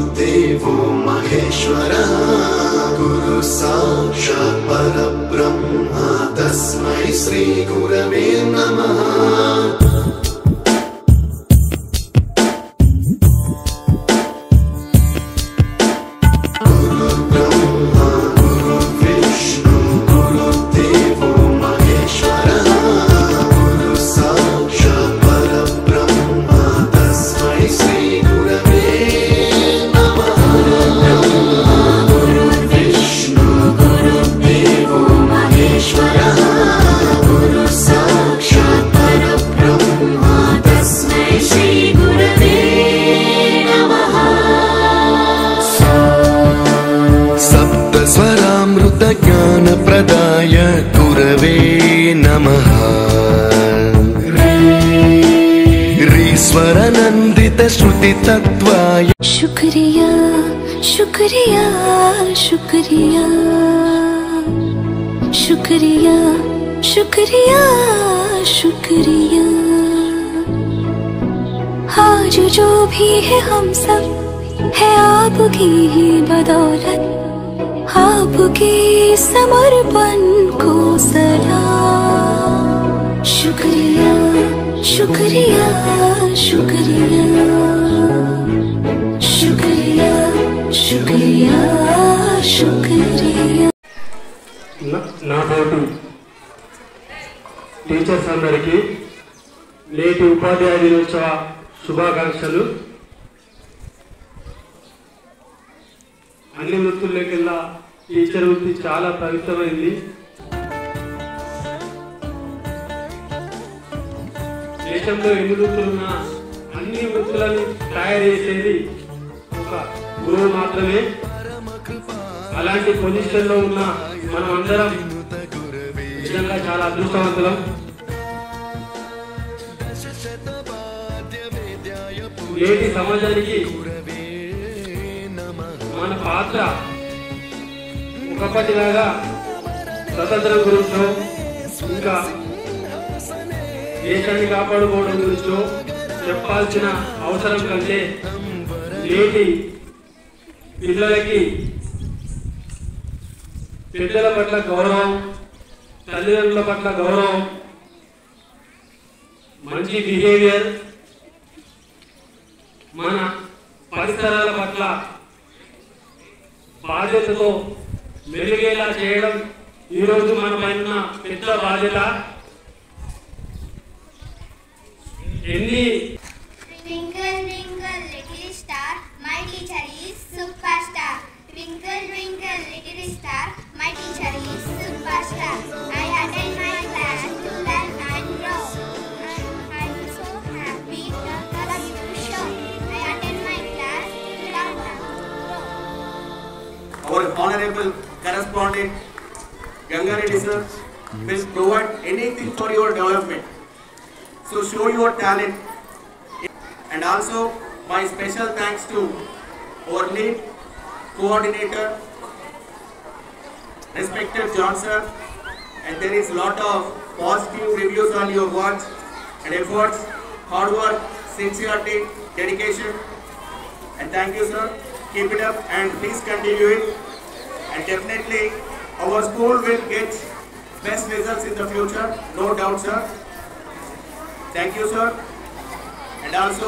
गुरुदेवो महेश्वरः गुरु साक्षात् परब्रह्म तस्मै श्री गुरवे नमः। ज्ञानप्रदाय गुरवे नमः। ईश्वरानन्दित श्रुति तत्वाय शुक्रिया शुक्रिया शुक्रिया शुक्रिया शुक्रिया शुक्रिया। आज जो भी है हम सब है आपकी ही बदौलत, आपके समर्पण को सलाम। शुक्रिया शुक्रिया शुक्रिया शुक्रिया शुक्रिया शुक्रिया। నా తోటి టీచర్స్ అందరికీ నేటి ఉపాధ్యాయ దినోత్సవ శుభాకాంక్షలు। అన్ని వృత్తుల్లోకెల్లా టీచర్ వృత్తి చాలా పవిత్రమైంది। దేశంలో ఎన్ని వృత్తులున్నా అన్ని వృత్తులను తయారు చేసేది ఒక గురువు మాత్రమే। అలాంటి పొజిషన్లో ఉన్న మనం అందరం నిజంగా చాలా అదృష్టవంతులం। నేటి సమాజానికి మన పాత్ర ఒకప్పటిలాగా స్వతంత్రం గురించో ఇంకా దేశాన్ని కాపాడుకోవడం గురించో చెప్పాల్సిన అవసరం కంటే నేటి పిల్లలకి పెద్దల పట్ల గౌరవం, తల్లిదండ్రుల పట్ల గౌరవం, మంచి బిహేవియర్, మన పరిసరాల పట్ల బాధ్యతతో మెరుగేలా చేయడం ఈరోజు మన పైన పెద్ద బాధ్యత। ఎన్ని Twinkle twinkle little star, my teacher is superstar. Twinkle twinkle little star, my teacher is superstar. I attend my class to learn and grow. I'm so happy the colors you show. I attend my class to learn and grow. Our honorable correspondent Gangareddy sir will provide anything for your development. So show your talent. And also my special thanks to our lead coordinator, respected John sir, and there is lot of positive reviews on your work and efforts, hard work, sincerity, dedication, and thank you sir. Keep it up and please continue it, and definitely our school will get best results in the future, no doubt sir. Thank you sir. And also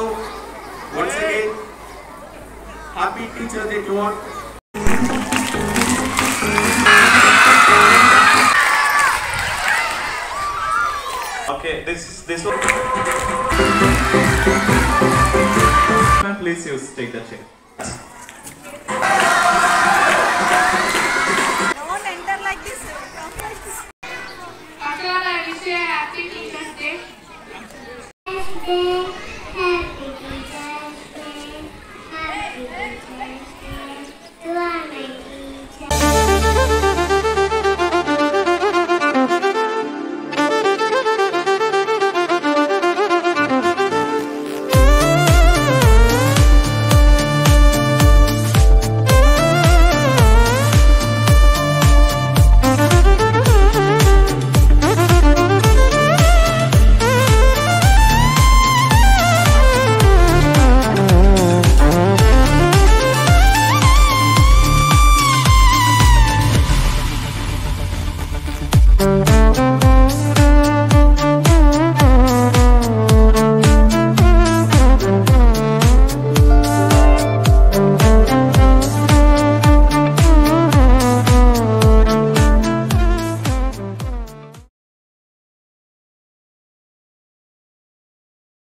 once again happy Teachers Day to all. Okay, this one. Please use take the chair.